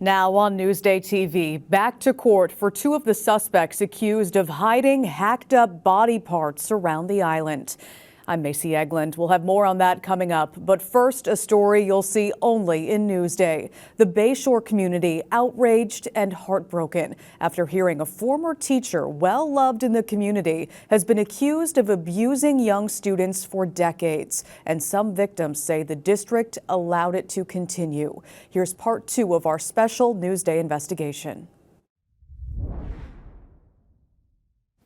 Now on Newsday TV, back to court for two of the suspects accused of hiding hacked up body parts around the island. I'm Macy Eglund. We'll have more on that coming up. But first, a story you'll see only in Newsday. The Bayshore community outraged and heartbroken after hearing a former teacher, well loved in the community, has been accused of abusing young students for decades. And some victims say the district allowed it to continue. Here's part 2 of our special Newsday investigation.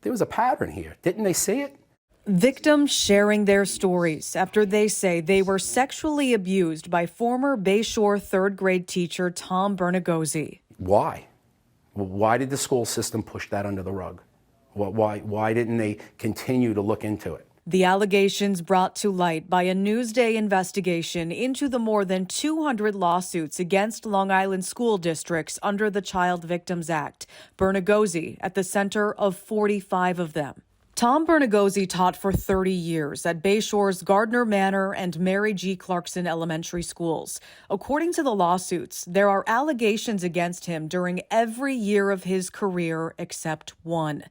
There was a pattern here. Didn't they see it? Victims sharing their stories after they say they were sexually abused by former Bayshore third grade teacher Tom Bernagozzi. Why? Why did the school system push that under the rug? Why didn't they continue to look into it? The allegations brought to light by a Newsday investigation into the more than 200 lawsuits against Long Island school districts under the Child Victims Act. Bernagozzi at the center of 45 of them. Tom Bernagozzi taught for 30 years at Bayshore's Gardner Manor and Mary G. Clarkson elementary schools. According to the lawsuits, there are allegations against him during every year of his career except one.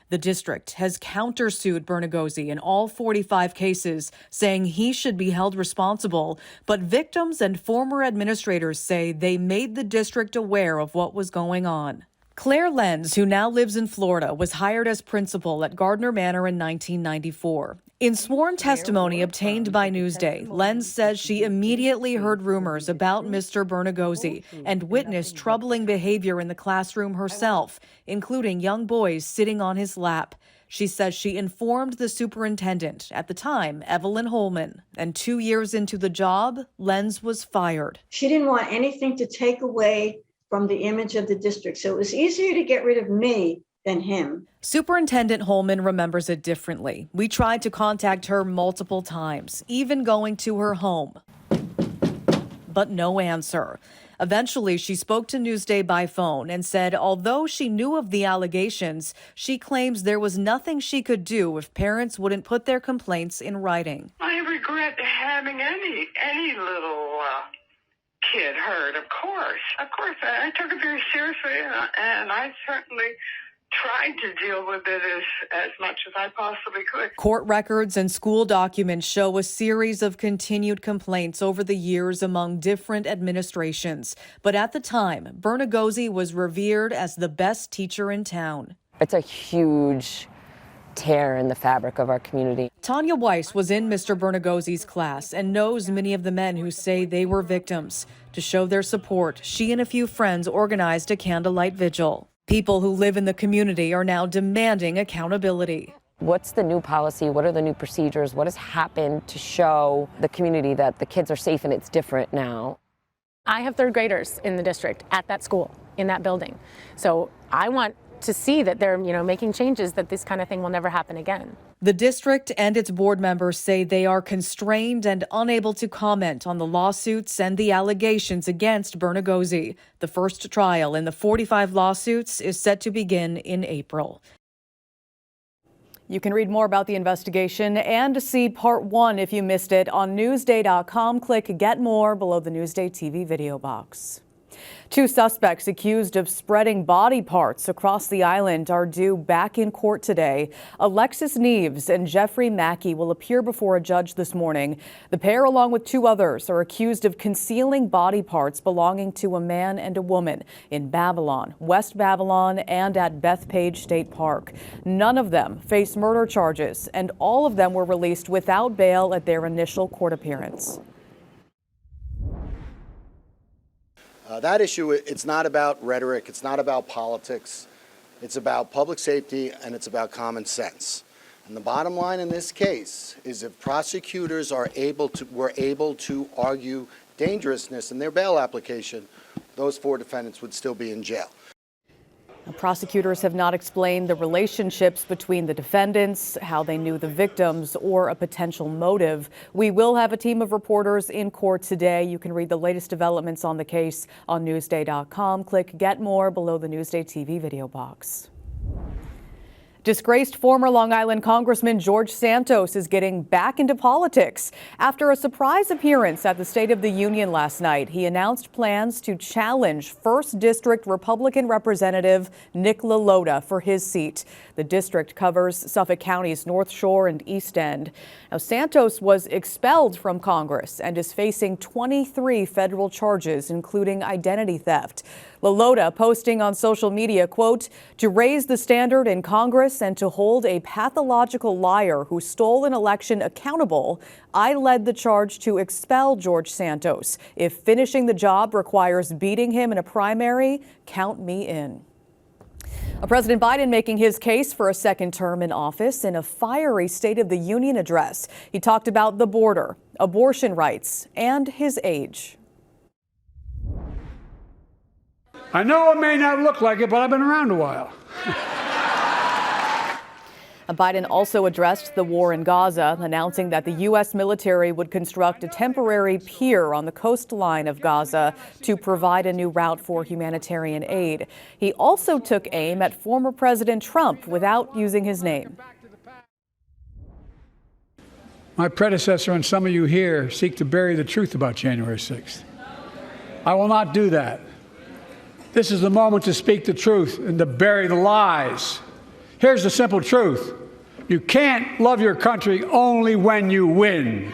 The district has countersued Bernagozzi in all 45 cases, saying he should be held responsible. But victims and former administrators say they made the district aware of what was going on. Claire Lenz, who now lives in Florida, was hired as principal at Gardner Manor in 1994. In sworn testimony obtained by Newsday, Lenz says she immediately heard rumors about Mr. Bernagozzi and witnessed troubling behavior in the classroom herself, including young boys sitting on his lap. She says she informed the superintendent, at the time, Evelyn Holman, and 2 years into the job, Lenz was fired. She didn't want anything to take away from the image of the district. So it was easier to get rid of me than him. Superintendent Holman remembers it differently. We tried to contact her multiple times, even going to her home. But no answer. Eventually, she spoke to Newsday by phone and said although she knew of the allegations, she claims there was nothing she could do if parents wouldn't put their complaints in writing. I regret having any little kid hurt, of course. I took it very seriously, and I certainly tried to deal with it as much as I possibly could. Court records and school documents show a series of continued complaints over the years among different administrations. But at the time, Bernagozzi was revered as the best teacher in town. It's a huge tear in the fabric of our community. Tanya Weiss was in Mr. Bernagozzi's class and knows many of the men who say they were victims. To show their support, she and a few friends organized a candlelight vigil. People who live in the community are now demanding accountability. What's the new policy? What are the new procedures? What has happened to show the community that the kids are safe and it's different now? I have third graders in the district at that school, in that building. So I want to see that they're, making changes, that this kind of thing will never happen again. The district and its board members say they are constrained and unable to comment on the lawsuits and the allegations against Bernagozzi. The first trial in the 45 lawsuits is set to begin in April. You can read more about the investigation and see part 1 if you missed it on Newsday.com. Click Get More below the Newsday TV video box. 2 suspects accused of spreading body parts across the island are due back in court today. Alexis Neves and Jeffrey Mackey will appear before a judge this morning. The pair, along with 2 others, are accused of concealing body parts belonging to a man and a woman in Babylon, West Babylon, and at Bethpage State Park. None of them face murder charges, and all of them were released without bail at their initial court appearance. That issue, it's not about rhetoric, it's not about politics, it's about public safety and it's about common sense. And the bottom line in this case is if prosecutors were able to argue dangerousness in their bail application, those 4 defendants would still be in jail. Prosecutors have not explained the relationships between the defendants, how they knew the victims, or a potential motive. We will have a team of reporters in court today. You can read the latest developments on the case on Newsday.com. Click Get More below the Newsday TV video box. Disgraced former Long Island Congressman George Santos is getting back into politics. After a surprise appearance at the State of the Union last night, he announced plans to challenge 1st District Republican Representative Nick LaLota for his seat. The district covers Suffolk County's North Shore and East End. Now, Santos was expelled from Congress and is facing 23 federal charges, including identity theft. LaLota posting on social media, quote, "To raise the standard in Congress and to hold a pathological liar who stole an election accountable, I led the charge to expel George Santos. If finishing the job requires beating him in a primary, count me in." President Biden making his case for a second term in office in a fiery State of the Union address. He talked about the border, abortion rights, and his age. I know it may not look like it, but I've been around a while. Biden also addressed the war in Gaza, announcing that the U.S. military would construct a temporary pier on the coastline of Gaza to provide a new route for humanitarian aid. He also took aim at former President Trump without using his name. My predecessor and some of you here seek to bury the truth about January 6th. I will not do that. This is the moment to speak the truth and to bury the lies. Here's the simple truth. You can't love your country only when you win.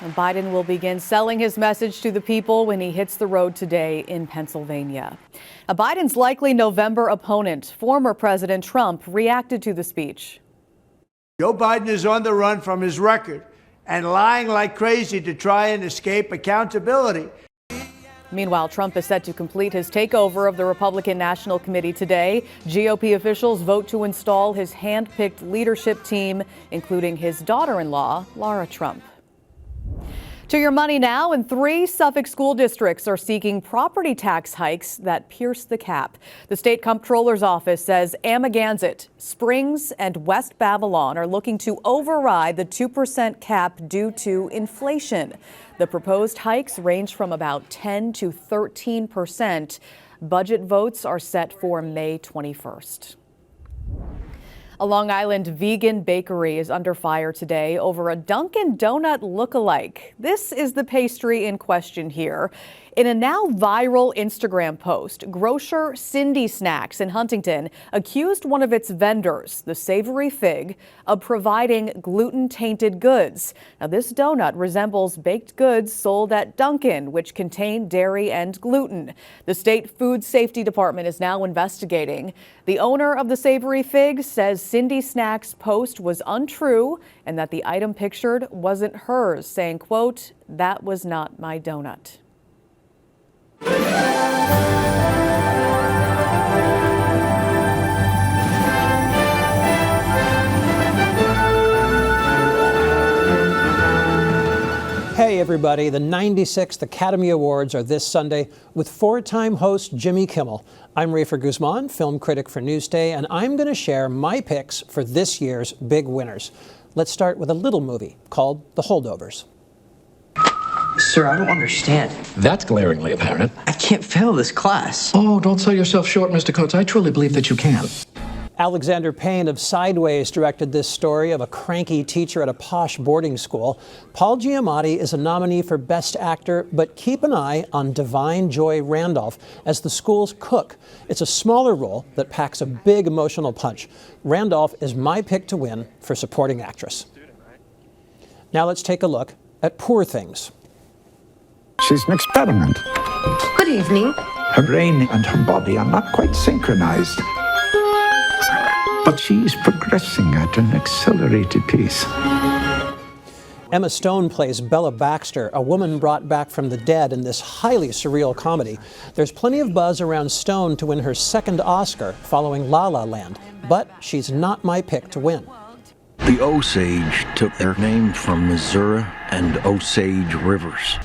And Biden will begin selling his message to the people when he hits the road today in Pennsylvania. Biden's likely November opponent, former President Trump, reacted to the speech. Joe Biden is on the run from his record and lying like crazy to try and escape accountability. Meanwhile, Trump is set to complete his takeover of the Republican National Committee today. GOP officials vote to install his hand-picked leadership team, including his daughter-in-law, Lara Trump. To your money now, and 3 Suffolk school districts are seeking property tax hikes that pierce the cap. The state comptroller's office says Amagansett, Springs, and West Babylon are looking to override the 2% cap due to inflation. The proposed hikes range from about 10 to 13%. Budget votes are set for May 21st. A Long Island vegan bakery is under fire today over a Dunkin' Donut look-alike. This is the pastry in question here. In a now viral Instagram post, grocer Cindy Snacks in Huntington accused one of its vendors, the Savory Fig, of providing gluten-tainted goods. Now, this donut resembles baked goods sold at Dunkin', which contain dairy and gluten. The state food safety department is now investigating. The owner of the Savory Fig says Cindy Snacks' post was untrue and that the item pictured wasn't hers, saying, quote, "That was not my donut." Hey everybody, the 96th Academy Awards are this Sunday with 4-time host Jimmy Kimmel. I'm Rafer Guzman, film critic for Newsday, and I'm going to share my picks for this year's big winners. Let's start with a little movie called The Holdovers. Sir, I don't understand. That's glaringly apparent. I can't fail this class. Oh, don't sell yourself short, Mr. Coates. I truly believe that you can. Alexander Payne of Sideways directed this story of a cranky teacher at a posh boarding school. Paul Giamatti is a nominee for Best Actor, but keep an eye on Divine Joy Randolph as the school's cook. It's a smaller role that packs a big emotional punch. Randolph is my pick to win for supporting actress. Now let's take a look at Poor Things. She's an experiment. Good evening. Her brain and her body are not quite synchronized. But she's progressing at an accelerated pace. Emma Stone plays Bella Baxter, a woman brought back from the dead in this highly surreal comedy. There's plenty of buzz around Stone to win her second Oscar following La La Land, but she's not my pick to win. The Osage took their name from Missouri and Osage rivers.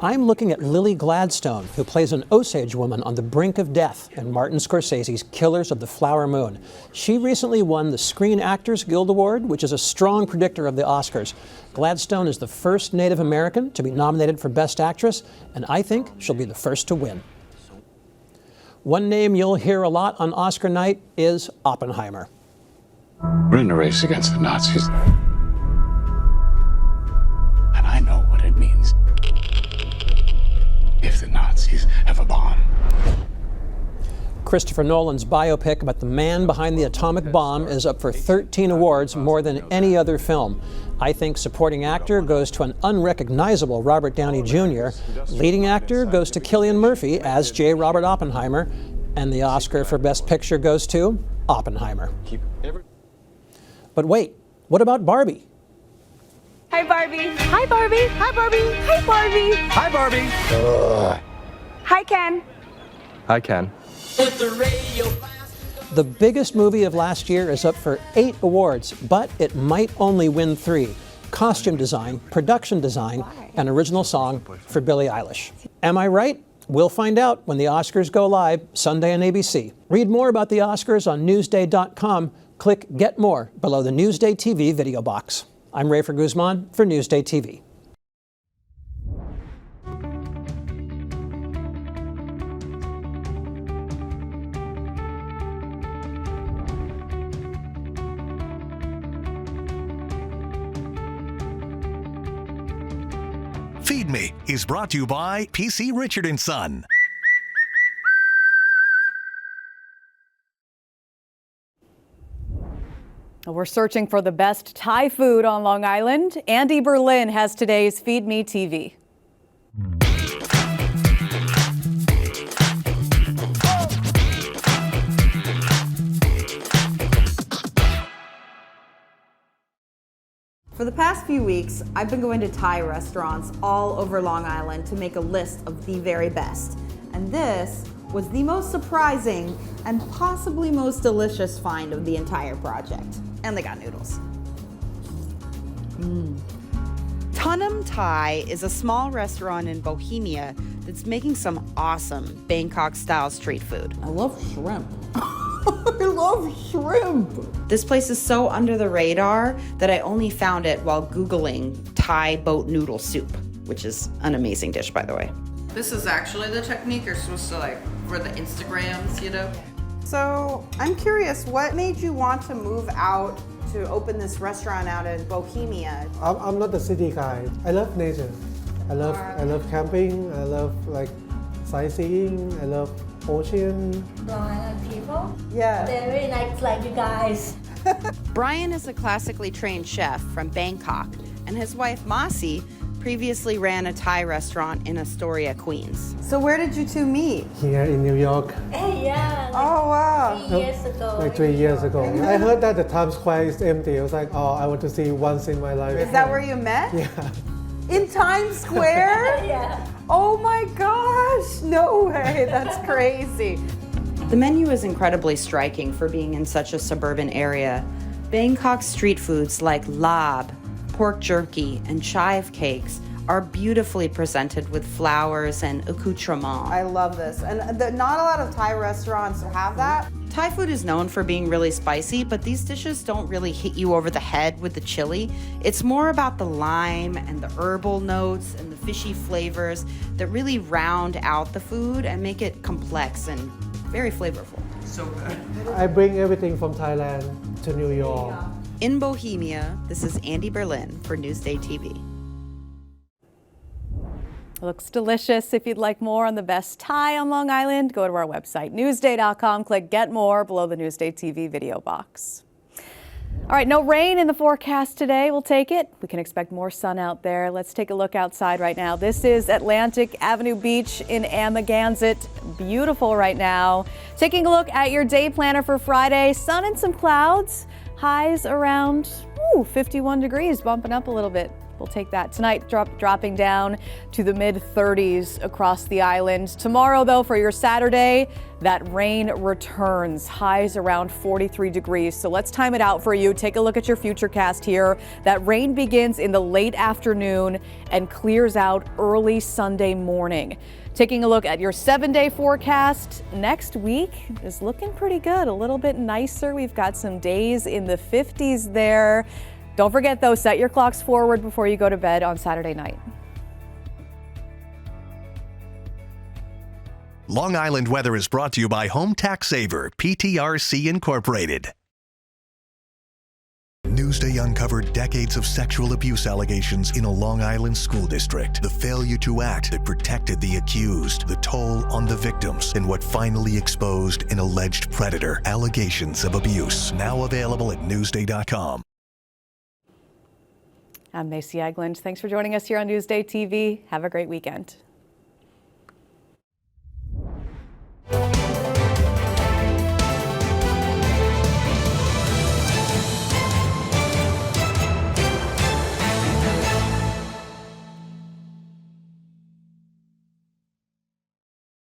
I'm looking at Lily Gladstone, who plays an Osage woman on the brink of death in Martin Scorsese's Killers of the Flower Moon. She recently won the Screen Actors Guild Award, which is a strong predictor of the Oscars. Gladstone is the first Native American to be nominated for Best Actress, and I think she'll be the first to win. One name you'll hear a lot on Oscar night is Oppenheimer. We're in a race against the Nazis. And I know what it means if the Nazis have a bomb. Christopher Nolan's biopic about the man behind the atomic bomb is up for 13 awards, more than any other film. I think supporting actor goes to an unrecognizable Robert Downey Jr. Leading actor goes to Cillian Murphy as J. Robert Oppenheimer. And the Oscar for Best Picture goes to Oppenheimer. But wait, what about Barbie? Hi, Barbie. Hi, Barbie. Hi, Barbie. Hi, Barbie. Hi, Barbie. Hi, Ken. Hi, Ken. The biggest movie of last year is up for 8 awards, but it might only win 3. Costume design, production design, and original song for Billie Eilish. Am I right? We'll find out when the Oscars go live Sunday on ABC. Read more about the Oscars on Newsday.com. Click Get More below the Newsday TV video box. I'm Rafer Guzman for Newsday TV. Feed Me is brought to you by PC Richard & Son. We're searching for the best Thai food on Long Island. Andy Berlin has today's Feed Me TV. For the past few weeks, I've been going to Thai restaurants all over Long Island to make a list of the very best. And this was the most surprising and possibly most delicious find of the entire project. And they got noodles. Tunam Thai is a small restaurant in Bohemia that's making some awesome Bangkok-style street food. I love shrimp. I love shrimp. This place is so under the radar that I only found it while Googling Thai boat noodle soup, which is an amazing dish, by the way. This is actually the technique you're supposed to like for the Instagrams, you know? So I'm curious, what made you want to move out to open this restaurant out in Bohemia? I'm not a city guy. I love nature. I love camping. I love like sightseeing. I love ocean. Long Island people? Yeah. They're really nice like you guys. Brian is a classically trained chef from Bangkok, and his wife Masi previously ran a Thai restaurant in Astoria, Queens. So where did you two meet? Here in New York. Hey, yeah. Oh, wow. 3 years ago. Like 3 years ago. I heard that the Times Square is empty. I was like, oh, I want to see once in my life. Is that where you met? Yeah. In Times Square? Yeah. Oh my gosh, no way, that's crazy. The menu is incredibly striking for being in such a suburban area. Bangkok street foods like lab, pork jerky, and chive cakes are beautifully presented with flowers and accoutrements. I love this. And not a lot of Thai restaurants have that. Thai food is known for being really spicy, but these dishes don't really hit you over the head with the chili. It's more about the lime and the herbal notes and the fishy flavors that really round out the food and make it complex and very flavorful. So good. I bring everything from Thailand to New York. In Bohemia, this is Andy Berlin for Newsday TV. Looks delicious. If you'd like more on the best Thai on Long Island, go to our website, newsday.com. Click Get More below the Newsday TV video box. All right, no rain in the forecast today. We'll take it. We can expect more sun out there. Let's take a look outside right now. This is Atlantic Avenue Beach in Amagansett. Beautiful right now. Taking a look at your day planner for Friday. Sun and some clouds. Highs around 51 degrees, bumping up a little bit. We'll take that. Tonight, dropping down to the mid-30s across the island. Tomorrow, though, for your Saturday, that rain returns. Highs around 43 degrees. So let's time it out for you. Take a look at your futurecast here. That rain begins in the late afternoon and clears out early Sunday morning. Taking a look at your 7-day forecast, next week is looking pretty good. A little bit nicer. We've got some days in the 50s there. Don't forget, though, set your clocks forward before you go to bed on Saturday night. Long Island Weather is brought to you by Home Tax Saver, PTRC Incorporated. Newsday uncovered decades of sexual abuse allegations in a Long Island school district. The failure to act that protected the accused, the toll on the victims, and what finally exposed an alleged predator. Allegations of abuse. Now available at Newsday.com. I'm Macy Eglund. Thanks for joining us here on Newsday TV. Have a great weekend.